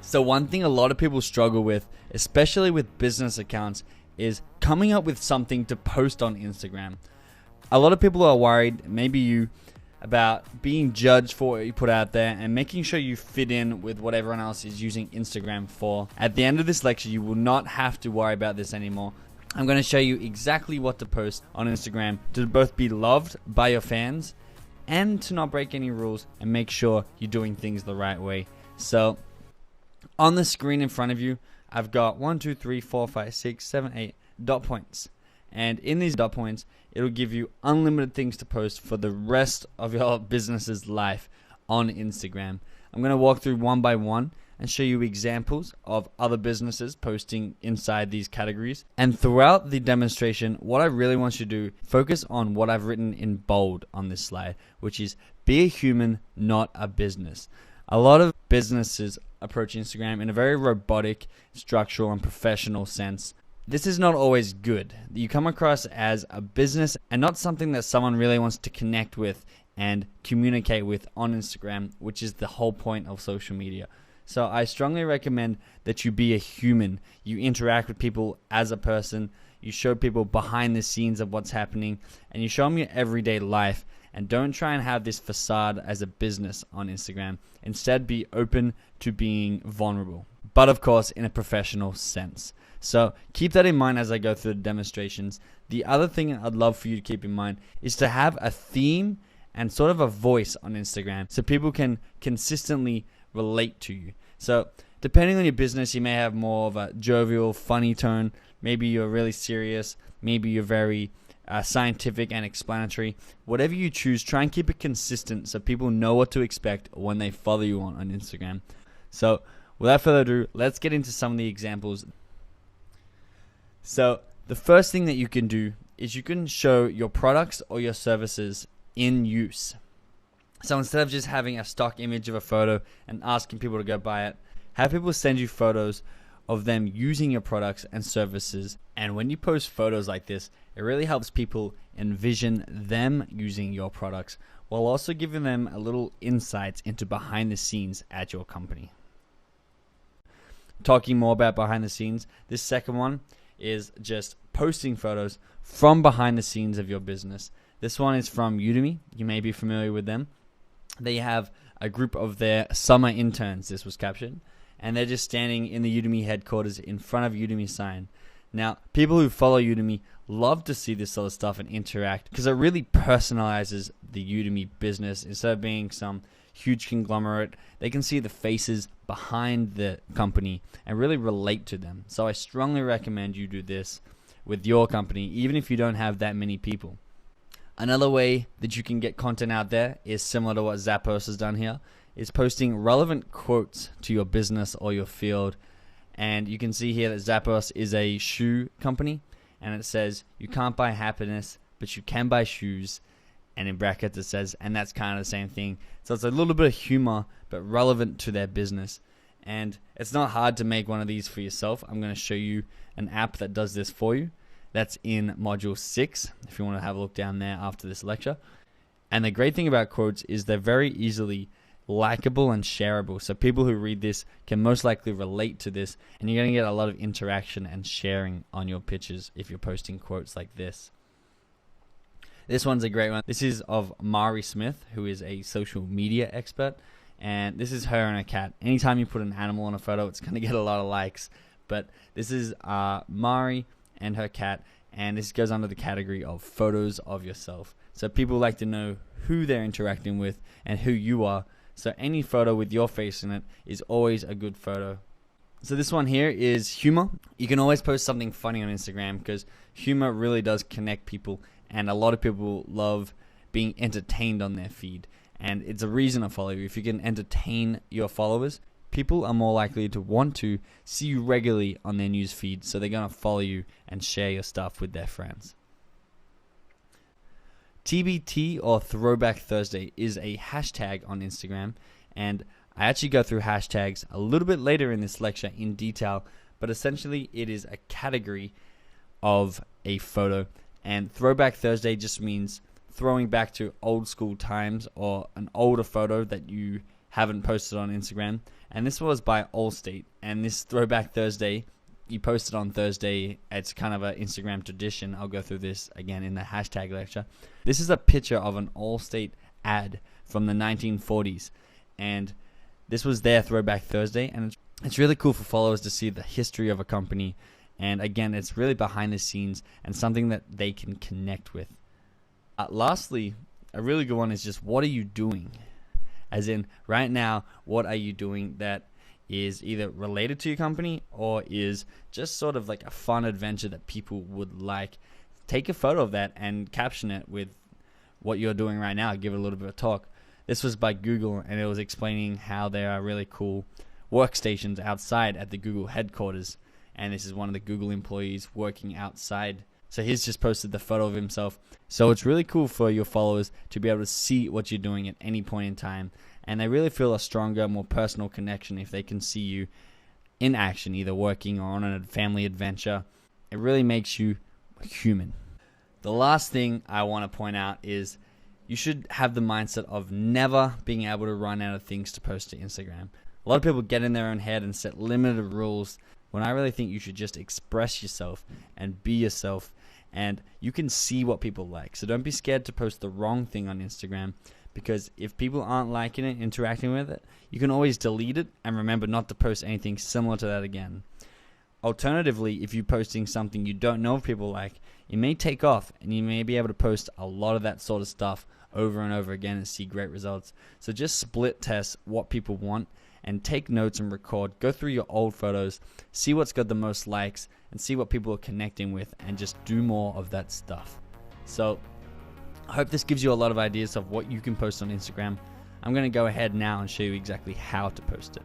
So one thing a lot of people struggle with, especially with business accounts, is coming up with something to post on Instagram. A lot of people are worried, maybe you, about being judged for what you put out there and making sure you fit in with what everyone else is using Instagram for. At the end of this lecture, you will not have to worry about this anymore. I'm going to show you exactly what to post on Instagram to both be loved by your fans and to not break any rules and make sure you're doing things the right way. So on the screen in front of you, I've got 1, 2, 3, 4, 5, 6, 7, 8 dot points. And in these dot points, it'll give you unlimited things to post for the rest of your business's life on Instagram. I'm going to walk through one by one and show you examples of other businesses posting inside these categories. And throughout the demonstration, what I really want you to do, focus on what I've written in bold on this slide, which is be a human, not a business. A lot of businesses approach Instagram in a very robotic, structural, and professional sense. This is not always good. You come across as a business and not something that someone really wants to connect with and communicate with on Instagram, which is the whole point of social media. So I strongly recommend that you be a human. You interact with people as a person. You show people behind the scenes of what's happening, and you show them your everyday life. And don't try and have this facade as a business on Instagram. Instead, be open to being vulnerable, but of course in a professional sense. So keep that in mind as I go through the demonstrations. The other thing I'd love for you to keep in mind is to have a theme and sort of a voice on Instagram so people can consistently relate to you. So depending on your business, you may have more of a jovial, funny tone. Maybe you're really serious. Maybe you're very scientific and explanatory. Whatever you choose, try and keep it consistent so people know what to expect when they follow you on Instagram. So without further ado, let's get into some of the examples. So the first thing that you can do is you can show your products or your services in use. So instead of just having a stock image of a photo and asking people to go buy it, have people send you photos of them using your products and services. And when you post photos like this, it really helps people envision them using your products while also giving them a little insights into behind the scenes at your company. Talking more about behind the scenes, this second one is just posting photos from behind the scenes of your business. This one is from Udemy. You may be familiar with them. They have a group of their summer interns, this was captured, and they're just standing in the Udemy headquarters in front of Udemy sign. Now, people who follow Udemy love to see this sort of stuff and interact because it really personalizes the Udemy business. Instead of being some huge conglomerate, they can see the faces behind the company and really relate to them. So I strongly recommend you do this with your company, even if you don't have that many people. Another way that you can get content out there is similar to what Zappos has done here, is posting relevant quotes to your business or your field. And you can see here that Zappos is a shoe company, and it says, "You can't buy happiness, but you can buy shoes." And in brackets it says, and that's kind of the same thing. So it's a little bit of humor, but relevant to their business. And it's not hard to make one of these for yourself. I'm going to show you an app that does this for you. That's in module 6, if you want to have a look down there after this lecture. And the great thing about quotes is they're very easily likable and shareable. So people who read this can most likely relate to this, and you're going to get a lot of interaction and sharing on your pictures if you're posting quotes like this. This one's a great one. This is of Mari Smith, who is a social media expert, and this is her and her cat. Anytime you put an animal on a photo, it's going to get a lot of likes. But this is Mari and her cat, and this goes under the category of photos of yourself. So people like to know who they're interacting with and who you are. So any photo with your face in it is always a good photo. So this one here is humor. You can always post something funny on Instagram because humor really does connect people, and a lot of people love being entertained on their feed. And it's a reason to follow you. If you can entertain your followers, people are more likely to want to see you regularly on their news feed, so they're going to follow you and share your stuff with their friends. TBT, or Throwback Thursday, is a hashtag on Instagram, and I actually go through hashtags a little bit later in this lecture in detail, but essentially it is a category of a photo, and Throwback Thursday just means throwing back to old school times or an older photo that you haven't posted on Instagram. And this was by Allstate. And this Throwback Thursday, you posted on Thursday. It's kind of an Instagram tradition. I'll go through this again in the hashtag lecture. This is a picture of an Allstate ad from the 1940s. And this was their Throwback Thursday. And it's really cool for followers to see the history of a company. And again, it's really behind the scenes and something that they can connect with. Lastly, a really good one is just, what are you doing? As in, right now, what are you doing that is either related to your company or is just sort of like a fun adventure that people would like? Take a photo of that and caption it with what you're doing right now. Give it a little bit of talk. This was by Google, and it was explaining how there are really cool workstations outside at the Google headquarters. And this is one of the Google employees working outside. So he's just posted the photo of himself. So it's really cool for your followers to be able to see what you're doing at any point in time. And they really feel a stronger, more personal connection if they can see you in action, either working or on a family adventure. It really makes you human. The last thing I want to point out is you should have the mindset of never being able to run out of things to post to Instagram. A lot of people get in their own head and set limited rules, when I really think you should just express yourself and be yourself, and you can see what people like. So don't be scared to post the wrong thing on Instagram, because if people aren't liking it, interacting with it, you can always delete it and remember not to post anything similar to that again. Alternatively, if you're posting something you don't know if people like, it may take off and you may be able to post a lot of that sort of stuff over and over again and see great results. So just split test what people want and take notes and record. Go through your old photos, see what's got the most likes, and see what people are connecting with, and just do more of that stuff. So I hope this gives you a lot of ideas of what you can post on Instagram. I'm going to go ahead now and show you exactly how to post it.